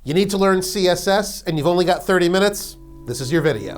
You need to learn CSS and you've only got 30 minutes? This is your video.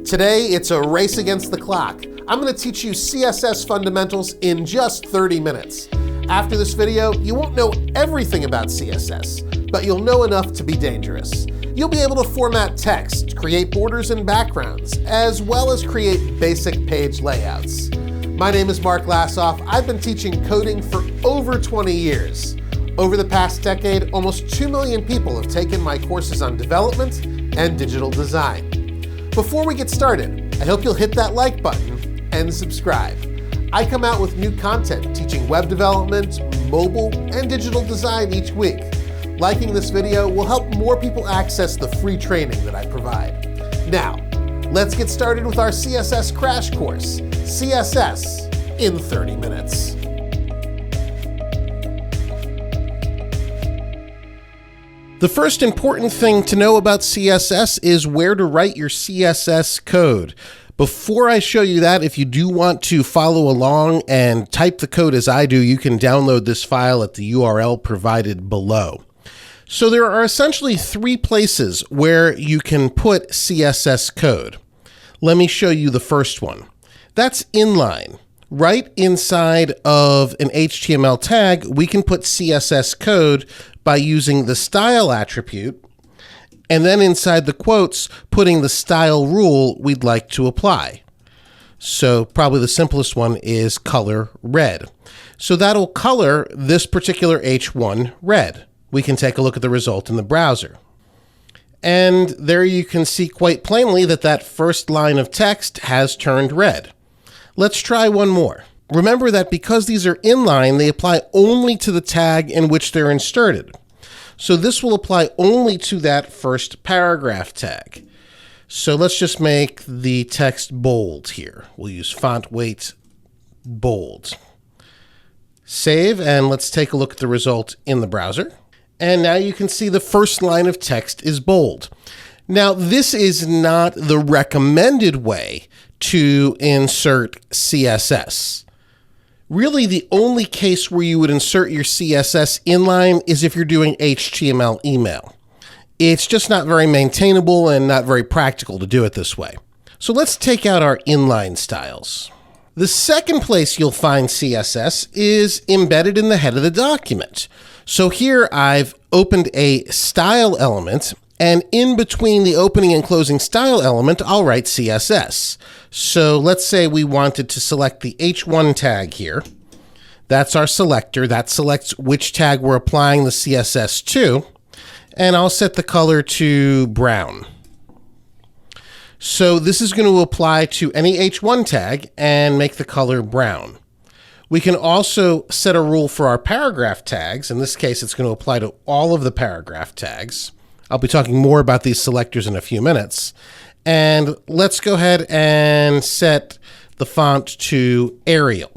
Today, it's a race against the clock. I'm going to teach you CSS fundamentals in just 30 minutes. After this video, you won't know everything about CSS, but you'll know enough to be dangerous. You'll be able to format text, create borders and backgrounds, as well as create basic page layouts. My name is Mark Lassoff. I've been teaching coding for over 20 years. Over the past decade, almost 2 million people have taken my courses on development and digital design. Before we get started, I hope you'll hit that like button and subscribe. I come out with new content teaching web development, mobile, and digital design each week. Liking this video will help more people access the free training that I provide. Now, let's get started with our CSS crash course, CSS in 30 minutes. The first important thing to know about CSS is where to write your CSS code. Before I show you that, if you do want to follow along and type the code as I do, you can download this file at the URL provided below. So there are essentially 3 places where you can put CSS code. Let me show you the first one. That's inline. Right inside of an HTML tag, we can put CSS code by using the style attribute, and then inside the quotes, putting the style rule we'd like to apply. So probably the simplest one is color red. So that'll color this particular H1 red. We can take a look at the result in the browser. And there you can see quite plainly that that first line of text has turned red. Let's try one more. Remember that because these are inline, they apply only to the tag in which they're inserted. So this will apply only to that first paragraph tag. So let's just make the text bold here. We'll use font weight bold. Save, and let's take a look at the result in the browser. And now you can see the first line of text is bold. Now, this is not the recommended way to insert CSS. Really, the only case where you would insert your CSS inline is if you're doing HTML email. It's just not very maintainable and not very practical to do it this way. So let's take out our inline styles. The second place you'll find CSS is embedded in the head of the document. So here I've opened a style element, and in between the opening and closing style element, I'll write CSS. So let's say we wanted to select the H1 tag here. That's our selector. That selects which tag we're applying the CSS to. And I'll set the color to brown. So this is going to apply to any H1 tag and make the color brown. We can also set a rule for our paragraph tags. In this case, it's going to apply to all of the paragraph tags. I'll be talking more about these selectors in a few minutes. And let's go ahead and set the font to Arial.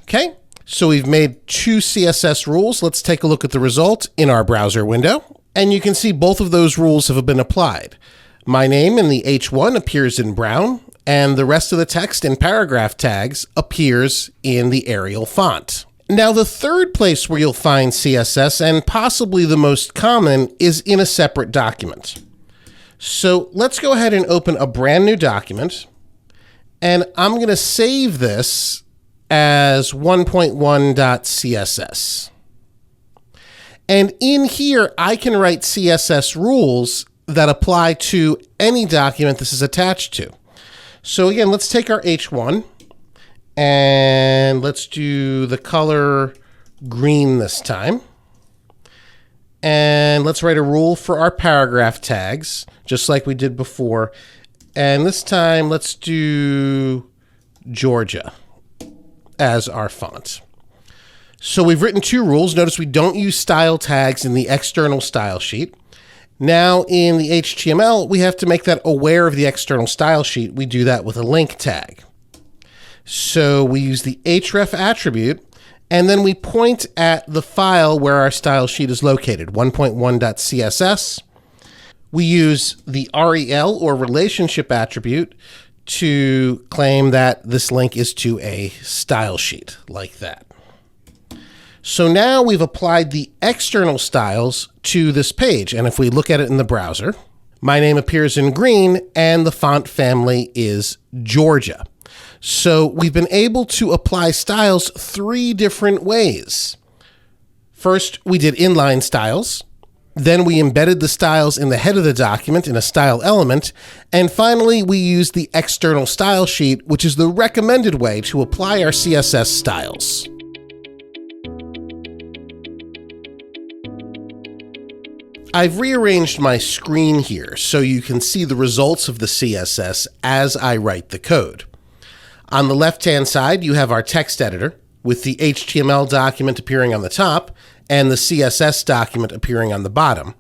Okay, so we've made 2 CSS rules. Let's take a look at the result in our browser window. And you can see both of those rules have been applied. My name in the H1 appears in brown, and the rest of the text in paragraph tags appears in the Arial font. Now, the third place where you'll find CSS, and possibly the most common, is in a separate document. So let's go ahead and open a brand new document, and I'm going to save this as 1.1.css. And in here, I can write CSS rules that apply to any document this is attached to. So again, let's take our H1. And let's do the color green this time. And let's write a rule for our paragraph tags, just like we did before. And this time, let's do Georgia as our font. So we've written 2 rules. Notice we don't use style tags in the external style sheet. Now in the HTML, we have to make that aware of the external style sheet. We do that with a link tag. So we use the href attribute, and then we point at the file where our style sheet is located, 1.1.css. We use the rel, or relationship attribute, to claim that this link is to a style sheet, like that. So now we've applied the external styles to this page. And if we look at it in the browser, my name appears in green and the font family is Georgia. So we've been able to apply styles 3 different ways. First, we did inline styles. Then we embedded the styles in the head of the document in a style element. And finally, we used the external style sheet, which is the recommended way to apply our CSS styles. I've rearranged my screen here so you can see the results of the CSS as I write the code. On the left-hand side, you have our text editor with the HTML document appearing on the top and the CSS document appearing on the bottom.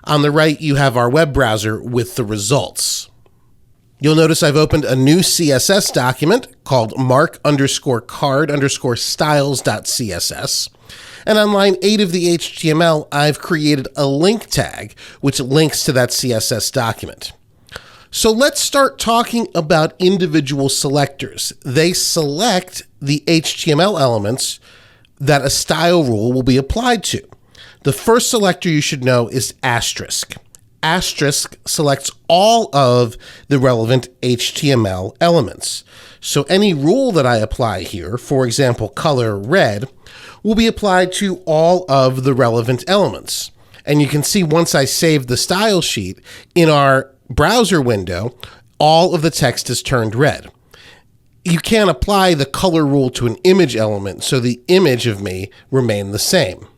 On the right, you have our web browser with the results. You'll notice I've opened a new CSS document called mark_card_styles.css. And on line 8 of the HTML, I've created a link tag, which links to that CSS document. So let's start talking about individual selectors. They select the HTML elements that a style rule will be applied to. The first selector you should know is asterisk. Asterisk selects all of the relevant HTML elements. So any rule that I apply here, for example, color red, will be applied to all of the relevant elements. And you can see once I save the style sheet in our browser window, all of the text is turned red. You can't apply the color rule to an image element, so the image of me remained the same.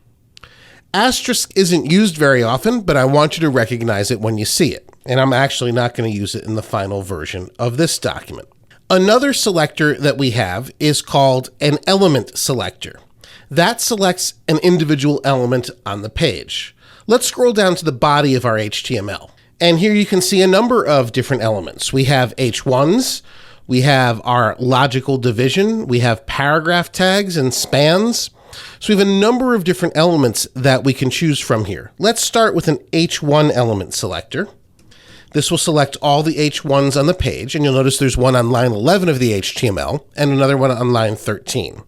Asterisk isn't used very often, but I want you to recognize it when you see it. And I'm actually not going to use it in the final version of this document. Another selector that we have is called an element selector. That selects an individual element on the page. Let's scroll down to the body of our HTML. And here you can see a number of different elements. We have H1s, we have our logical division, we have paragraph tags and spans. So we have a number of different elements that we can choose from here. Let's start with an H1 element selector. This will select all the H1s on the page, and you'll notice there's one on line 11 of the HTML and another one on line 13.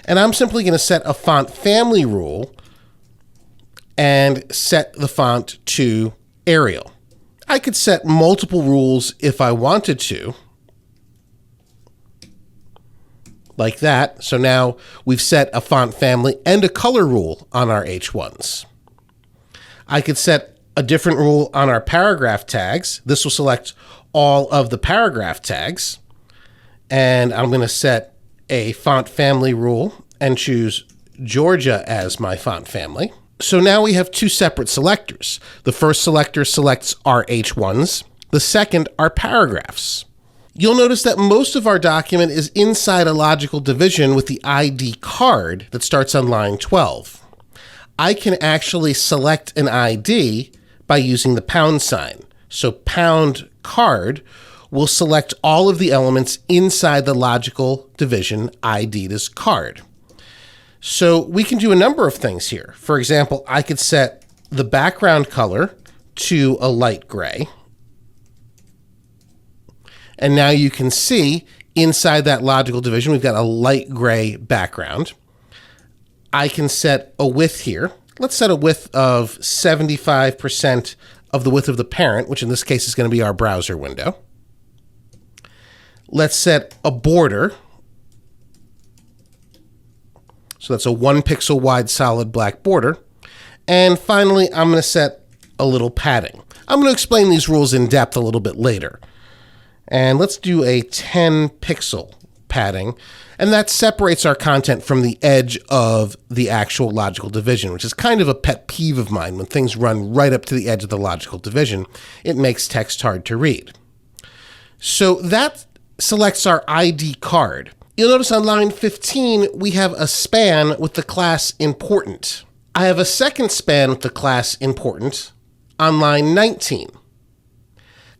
And I'm simply going to set a font family rule and set the font to Arial. I could set multiple rules if I wanted to, like that. So now we've set a font family and a color rule on our H1s. I could set a different rule on our paragraph tags. This will select all of the paragraph tags. And I'm going to set a font family rule and choose Georgia as my font family. So now we have 2 separate selectors. The first selector selects our H1s. The second are paragraphs. You'll notice that most of our document is inside a logical division with the ID card that starts on line 12. I can actually select an ID by using the pound sign. So pound card will select all of the elements inside the logical division ID'd as card. So we can do a number of things here. For example, I could set the background color to a light gray. And now you can see inside that logical division, we've got a light gray background. I can set a width here. Let's set a width of 75% of the width of the parent, which in this case is going to be our browser window. Let's set a border. So that's a 1 pixel wide solid black border. And finally, I'm going to set a little padding. I'm going to explain these rules in depth a little bit later. And let's do a 10 pixel padding. And that separates our content from the edge of the actual logical division, which is kind of a pet peeve of mine. When things run right up to the edge of the logical division, it makes text hard to read. So that selects our ID card. You'll notice on line 15, we have a span with the class important. I have a second span with the class important on line 19.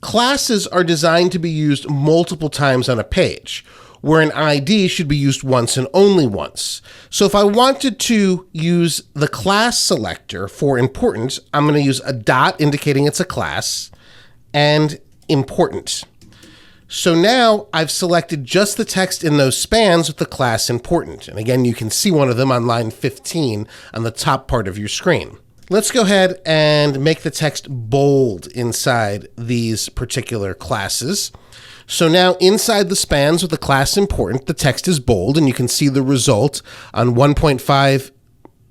Classes are designed to be used multiple times on a page, where an ID should be used once and only once. So if I wanted to use the class selector for important, I'm going to use a dot indicating it's a class and important. So now I've selected just the text in those spans with the class important. And again, you can see one of them on line 15 on the top part of your screen. Let's go ahead and make the text bold inside these particular classes. So now inside the spans with the class important, the text is bold, and you can see the result on 1.5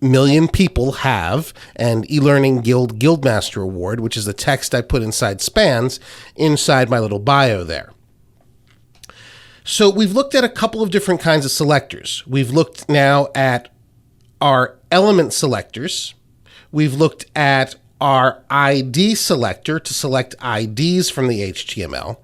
million people have an eLearning Guild Guildmaster Award, which is the text I put inside spans inside my little bio there. So we've looked at a couple of different kinds of selectors. We've looked now at our element selectors. We've looked at our ID selector to select IDs from the HTML,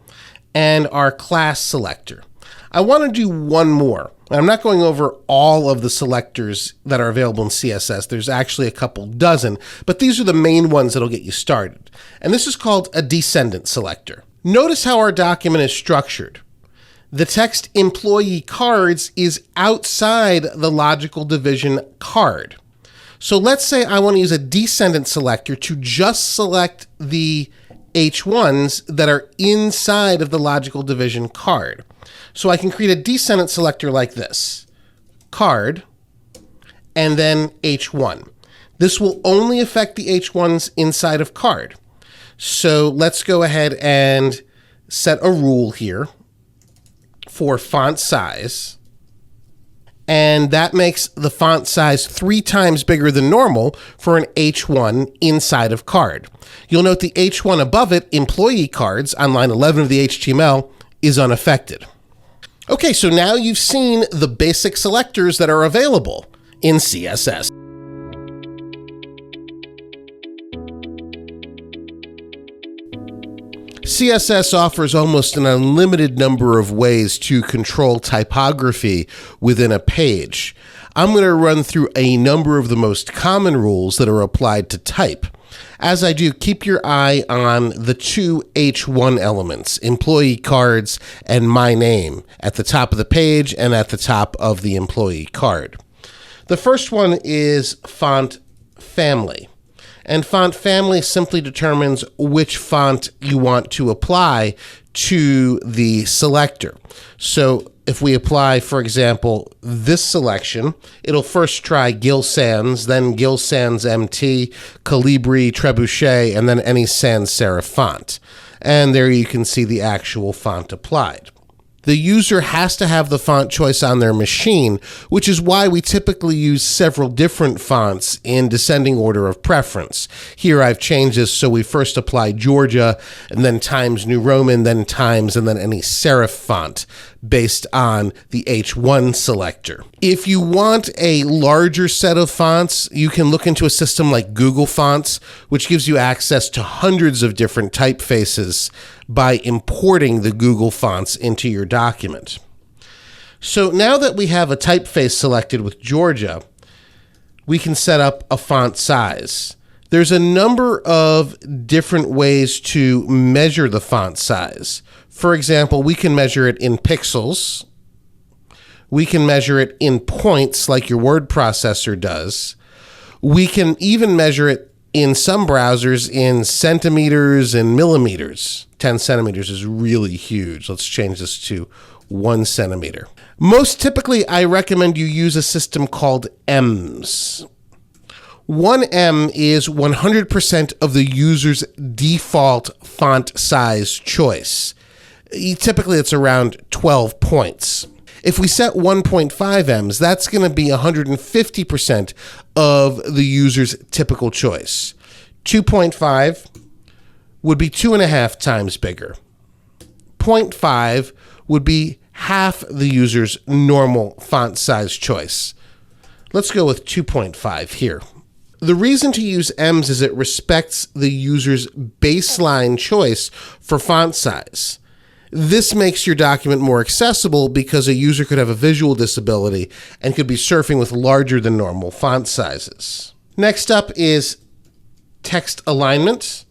and our class selector. I want to do one more. I'm not going over all of the selectors that are available in CSS. There's actually a couple dozen, but these are the main ones that'll get you started. And this is called a Decedent Selector. Notice how our document is structured. The text employee cards is outside the logical division card. So let's say I want to use a Decedent Selector to just select the H1s that are inside of the logical division card. So I can create a Decedent Selector like this, card, and then H1. This will only affect the H1s inside of card. So let's go ahead and set a rule here for font size. And that makes the font size 3 times bigger than normal for an H1 inside of card. You'll note the H1 above it, employee cards, on line 11 of the HTML, is unaffected. Okay, so now you've seen the basic selectors that are available in CSS. CSS offers almost an unlimited number of ways to control typography within a page. I'm going to run through a number of the most common rules that are applied to type. As I do, keep your eye on the 2 H1 elements, employee cards and my name, at the top of the page and at the top of the employee card. The first one is font family. And font family simply determines which font you want to apply to the selector. So if we apply, for example, this selection, it'll first try Gill Sans, then Gill Sans MT, Calibri, Trebuchet, and then any sans serif font. And there you can see the actual font applied. The user has to have the font choice on their machine, which is why we typically use several different fonts in descending order of preference. Here I've changed this so we first apply Georgia, and then Times New Roman, then Times, and then any serif font based on the H1 selector. If you want a larger set of fonts, you can look into a system like Google Fonts, which gives you access to hundreds of different typefaces by importing the Google fonts into your document. So now that we have a typeface selected with Georgia, we can set up a font size. There's a number of different ways to measure the font size. For example, we can measure it in pixels. We can measure it in points like your word processor does. We can even measure it in some browsers in centimeters and millimeters. 10 centimeters is really huge. Let's change this to 1 centimeter. Most typically, I recommend you use a system called EMS. 1M is 100% of the user's default font size choice. Typically, it's around 12 points. If we set 1.5 M's, that's going to be 150% of the user's typical choice. 2.5 would be 2.5 times bigger. 0.5 would be half the user's normal font size choice. Let's go with 2.5 here. The reason to use M's is it respects the user's baseline choice for font size. This makes your document more accessible because a user could have a visual disability and could be surfing with larger than normal font sizes. Next up is text alignment,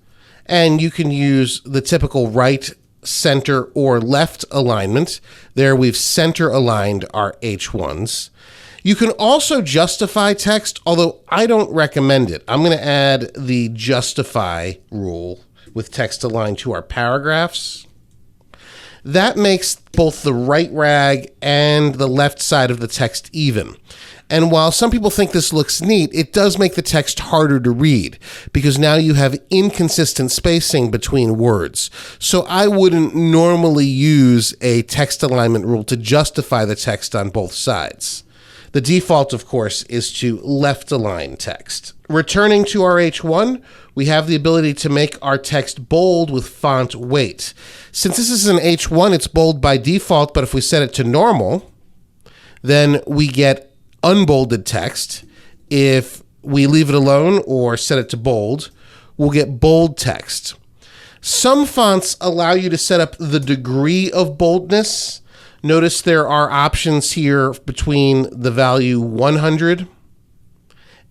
and you can use the typical right, center, or left alignment. There we've center aligned our H1s. You can also justify text, although I don't recommend it. I'm going to add the justify rule with text aligned to our paragraphs. That makes both the right rag and the left side of the text even. And while some people think this looks neat, it does make the text harder to read because now you have inconsistent spacing between words. So I wouldn't normally use a text alignment rule to justify the text on both sides. The default, of course, is to left align text. Returning to our H1, we have the ability to make our text bold with font weight. Since this is an H1, it's bold by default, but if we set it to normal, then we get unbolded text. If we leave it alone or set it to bold, we'll get bold text. Some fonts allow you to set up the degree of boldness. Notice there are options here between the value 100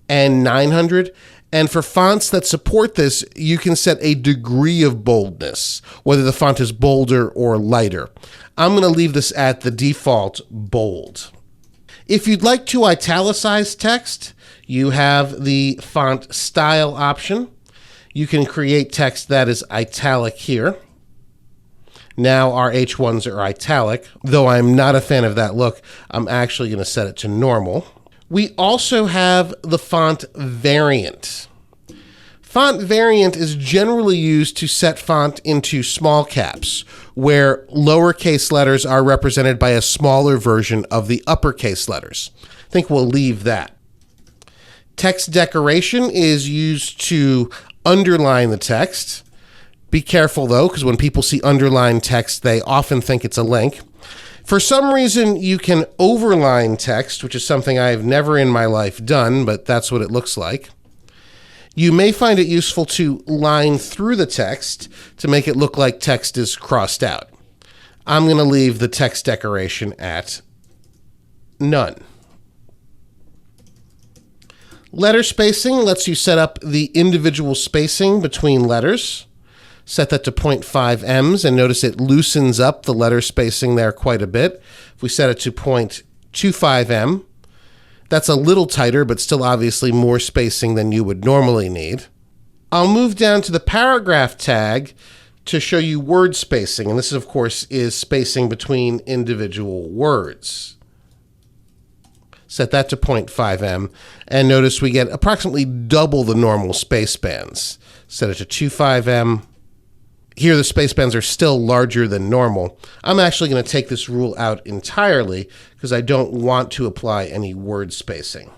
and 900. And for fonts that support this, you can set a degree of boldness, whether the font is bolder or lighter. I'm going to leave this at the default bold. If you'd like to italicize text, you have the font style option. You can create text that is italic here. Now our H1s are italic. Though I'm not a fan of that look, I'm actually going to set it to normal. We also have the font variant. Font variant is generally used to set font into small caps, where lowercase letters are represented by a smaller version of the uppercase letters. I think we'll leave that. Text decoration is used to underline the text. Be careful though, because when people see underlined text, they often think it's a link. For some reason, you can overline text, which is something I've never in my life done, but that's what it looks like. You may find it useful to line through the text to make it look like text is crossed out. I'm going to leave the text decoration at none. Letter spacing lets you set up the individual spacing between letters. Set that to 0.5 ems, and notice it loosens up the letter spacing there quite a bit. If we set it to 0.25 em, that's a little tighter, but still obviously more spacing than you would normally need. I'll move down to the paragraph tag to show you word spacing, and this, of course, is spacing between individual words. Set that to 0.5 em, and notice we get approximately double the normal space bands. Set it to 25 em. Here the space bands are still larger than normal. I'm actually going to take this rule out entirely because I don't want to apply any word spacing.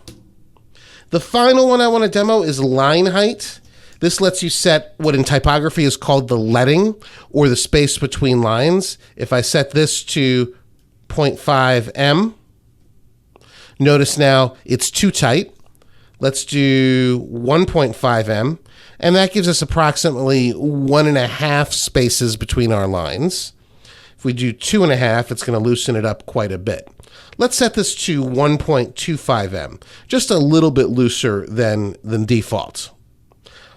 The final one I want to demo is line height. This lets you set what in typography is called the leading, or the space between lines. If I set this to 0.5 em, notice now it's too tight. Let's do 1.5 em. And that gives us approximately 1.5 spaces between our lines. If we do 2.5, it's going to loosen it up quite a bit. Let's set this to 1.25 em, just a little bit looser than default.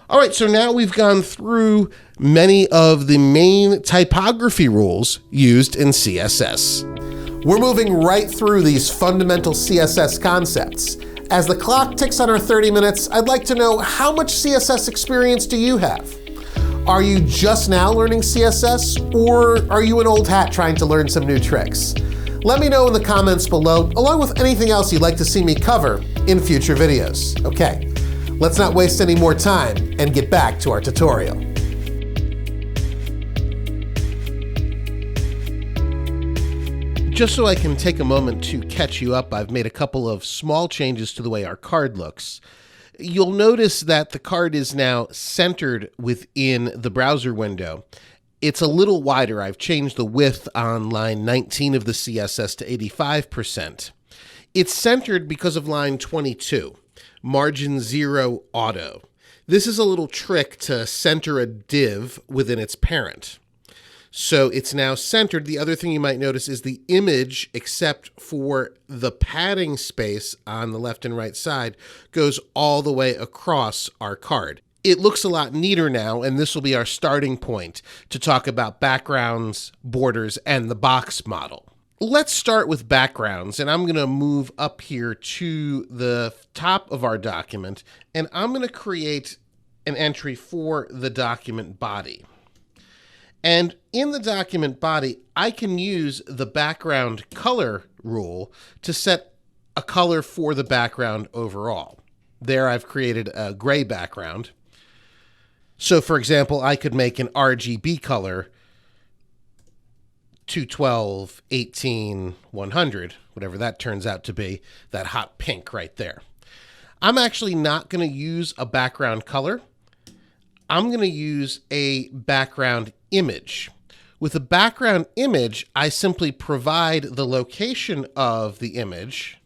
All right, so now we've gone through many of the main typography rules used in CSS. We're moving right through these fundamental CSS concepts. As the clock ticks on our 30 minutes, I'd like to know, how much CSS experience do you have? Are you just now learning CSS, or are you an old hat trying to learn some new tricks? Let me know in the comments below, along with anything else you'd like to see me cover in future videos. Okay, let's not waste any more time and get back to our tutorial. Just so I can take a moment to catch you up, I've made a couple of small changes to the way our card looks. You'll notice that the card is now centered within the browser window. It's a little wider. I've changed the width on line 19 of the CSS to 85%. It's centered because of line 22, margin 0 auto. This is a little trick to center a div within its parent. So it's now centered. The other thing you might notice is the image, except for the padding space on the left and right side, goes all the way across our card. It looks a lot neater now, and this will be our starting point to talk about backgrounds, borders, and the box model. Let's start with backgrounds, and I'm going to move up here to the top of our document, and I'm going to create an entry for the document body. And in the document body, I can use the background color rule to set a color for the background overall. There I've created a gray background. So for example, I could make an RGB color 212, 18, 100, whatever that turns out to be, that hot pink right there. I'm actually not going to use a background color. I'm going to use a background image. With a background image, I simply provide the location of the image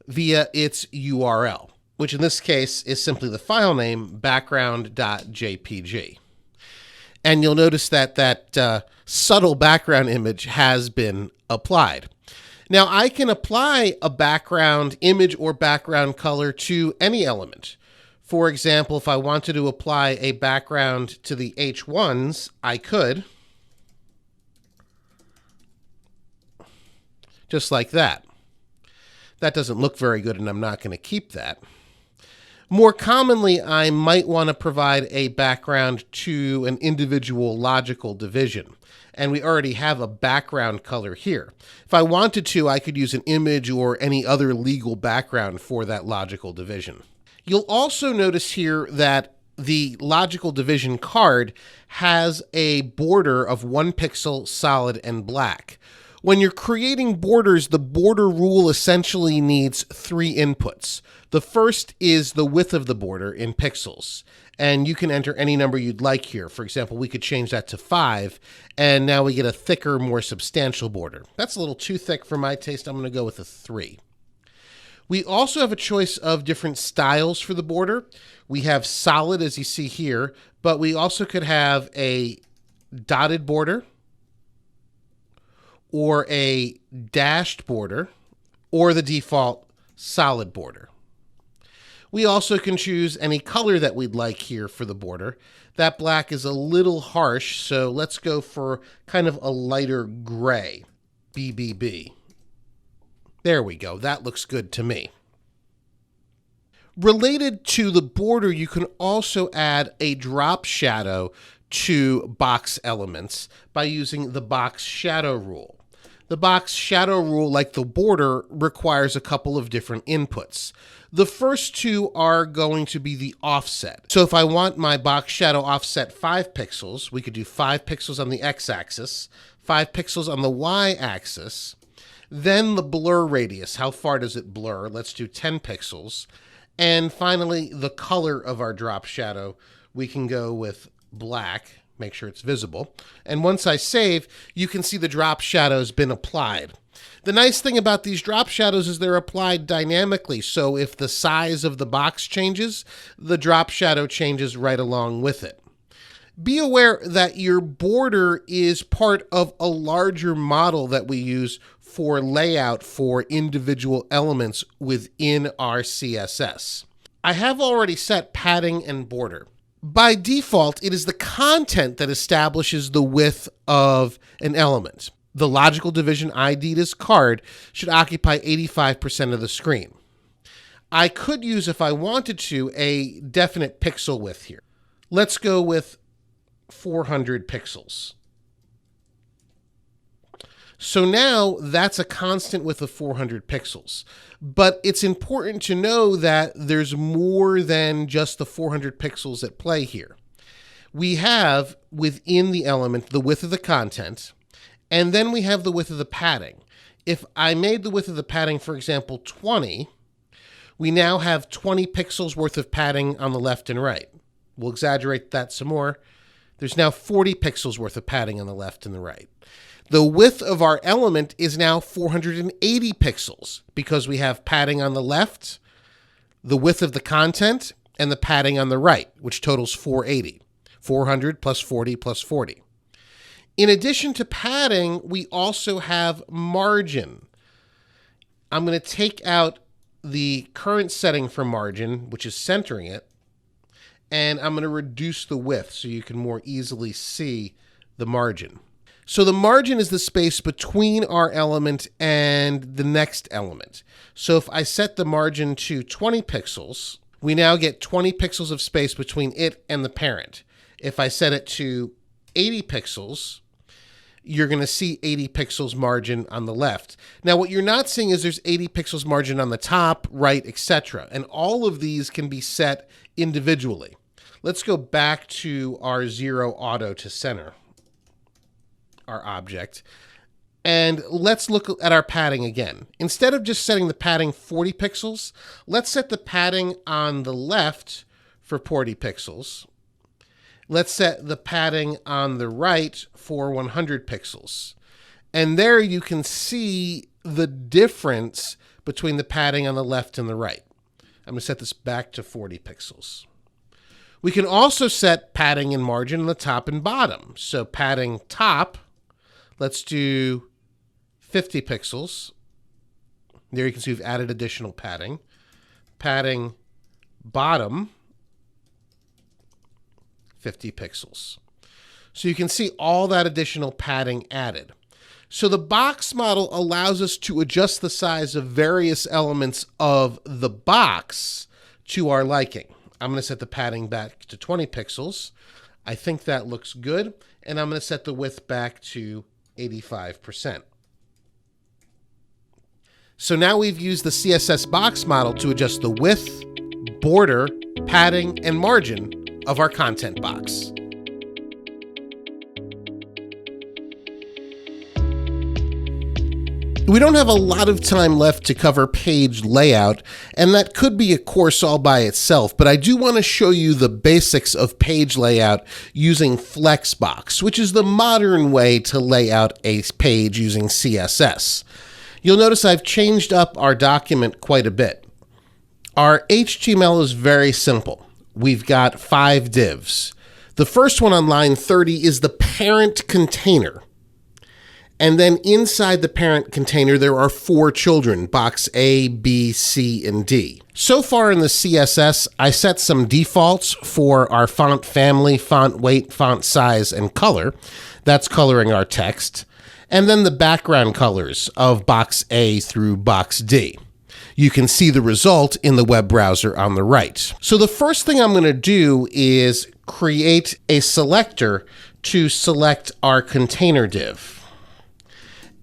via its URL, which in this case is simply the file name background.jpg. And you'll notice that that subtle background image has been applied. Now I can apply a background image or background color to any element. For example, if I wanted to apply a background to the H1s, I could. Just like that. That doesn't look very good, and I'm not going to keep that. More commonly, I might want to provide a background to an individual logical division. And we already have a background color here. If I wanted to, I could use an image or any other legal background for that logical division. You'll also notice here that the logical division card has a border of 1 pixel, solid, and black. When you're creating borders, the border rule essentially needs 3 inputs. The first is the width of the border in pixels, and you can enter any number you'd like here. For example, we could change that to 5, and now we get a thicker, more substantial border. That's a little too thick for my taste. I'm going to go with a 3. We also have a choice of different styles for the border. We have solid, as you see here, but we also could have a dotted border, or a dashed border, or the default solid border. We also can choose any color that we'd like here for the border. That black is a little harsh, so let's go for kind of a lighter gray, BBB. There we go. That looks good to me. Related to the border, you can also add a drop shadow to box elements by using the box shadow rule. The box shadow rule, like the border, requires a couple of different inputs. The first 2 are going to be the offset. So if I want my box shadow offset 5 pixels, we could do 5 pixels on the x-axis, 5 pixels on the y-axis, then the blur radius. How far does it blur? Let's do 10 pixels. And finally, the color of our drop shadow. We can go with black. Make sure it's visible. And once I save, you can see the drop shadow's been applied. The nice thing about these drop shadows is they're applied dynamically. So if the size of the box changes, the drop shadow changes right along with it. Be aware that your border is part of a larger model that we use for layout for individual elements within our CSS. I have already set padding and border. By default, it is the content that establishes the width of an element. The logical division ID'd as card should occupy 85% of the screen. I could use, if I wanted to, a definite pixel width here. Let's go with 400 pixels. So now that's a constant width of 400 pixels. But it's important to know that there's more than just the 400 pixels at play here. We have within the element the width of the content, and then we have the width of the padding. If I made the width of the padding, for example, 20, we now have 20 pixels worth of padding on the left and right. We'll exaggerate that some more. There's now 40 pixels worth of padding on the left and the right. The width of our element is now 480 pixels because we have padding on the left, the width of the content, and the padding on the right, which totals 480. 400 plus 40 plus 40. In addition to padding, we also have margin. I'm going to take out the current setting for margin, which is centering it, and I'm going to reduce the width so you can more easily see the margin. So the margin is the space between our element and the next element. So if I set the margin to 20 pixels, we now get 20 pixels of space between it and the parent. If I set it to 80 pixels, you're going to see 80 pixels margin on the left. Now, what you're not seeing is there's 80 pixels margin on the top, right, etc. And all of these can be set individually. Let's go back to our 0 auto to center our object. And let's look at our padding again. Instead of just setting the padding 40 pixels, let's set the padding on the left for 40 pixels. Let's set the padding on the right for 100 pixels. And there you can see the difference between the padding on the left and the right. I'm going to set this back to 40 pixels. We can also set padding and margin on the top and bottom. So padding top, let's do 50 pixels. There you can see we've added additional padding. Padding bottom, 50 pixels. So you can see all that additional padding added. So the box model allows us to adjust the size of various elements of the box to our liking. I'm going to set the padding back to 20 pixels. I think that looks good. And I'm going to set the width back to 85%. So now we've used the CSS box model to adjust the width, border, padding, and margin of our content box. We don't have a lot of time left to cover page layout, and that could be a course all by itself, but I do want to show you the basics of page layout using Flexbox, which is the modern way to lay out a page using CSS. You'll notice I've changed up our document quite a bit. Our HTML is very simple. We've got 5 divs. The first one on line 30 is the parent container. And then inside the parent container, there are 4 children, box A, B, C, and D. So far in the CSS, I set some defaults for our font family, font weight, font size, and color. That's coloring our text. And then the background colors of box A through box D. You can see the result in the web browser on the right. So the first thing I'm going to do is create a selector to select our container div.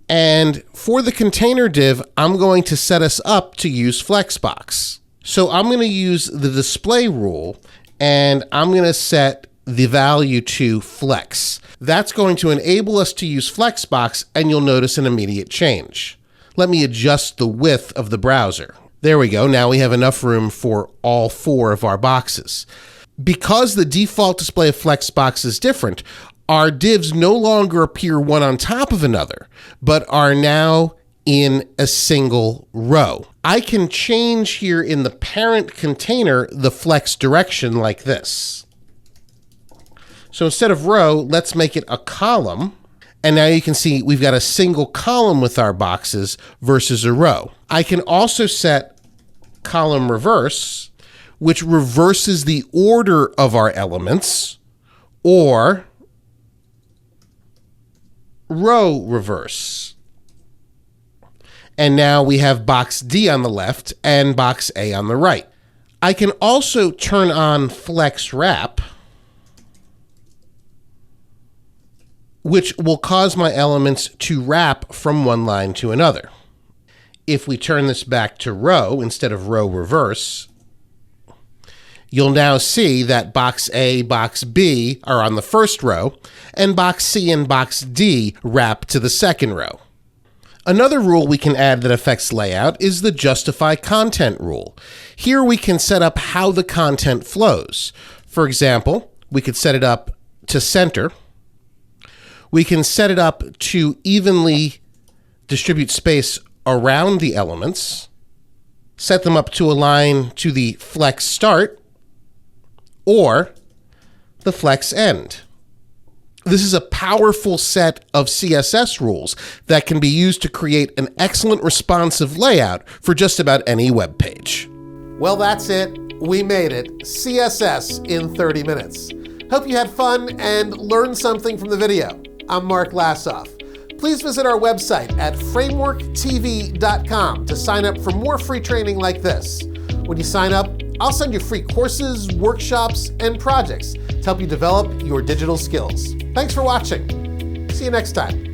And for the container div, I'm going to set us up to use Flexbox. So I'm going to use the display rule, and I'm going to set the value to flex. That's going to enable us to use Flexbox, and you'll notice an immediate change. Let me adjust the width of the browser. There we go. Now we have enough room for all 4 of our boxes. Because the default display of Flexbox is different, our divs no longer appear one on top of another, but are now in a single row. I can change here in the parent container the flex direction like this. So instead of row, let's make it a column. And now you can see we've got a single column with our boxes versus a row. I can also set column reverse, which reverses the order of our elements, or row reverse. And now we have box D on the left and box A on the right. I can also turn on flex wrap, which will cause my elements to wrap from one line to another. If we turn this back to row instead of row reverse, you'll now see that box A, box B are on the first row, and box C and box D wrap to the second row. Another rule we can add that affects layout is the justify content rule. Here we can set up how the content flows. For example, we could set it up to center. We can set it up to evenly distribute space around the elements, set them up to align to the flex start or the flex end. This is a powerful set of CSS rules that can be used to create an excellent responsive layout for just about any web page. Well, that's it. We made it. CSS in 30 minutes. Hope you had fun and learned something from the video. I'm Mark Lassoff. Please visit our website at frameworktv.com to sign up for more free training like this. When you sign up, I'll send you free courses, workshops, and projects to help you develop your digital skills. Thanks for watching. See you next time.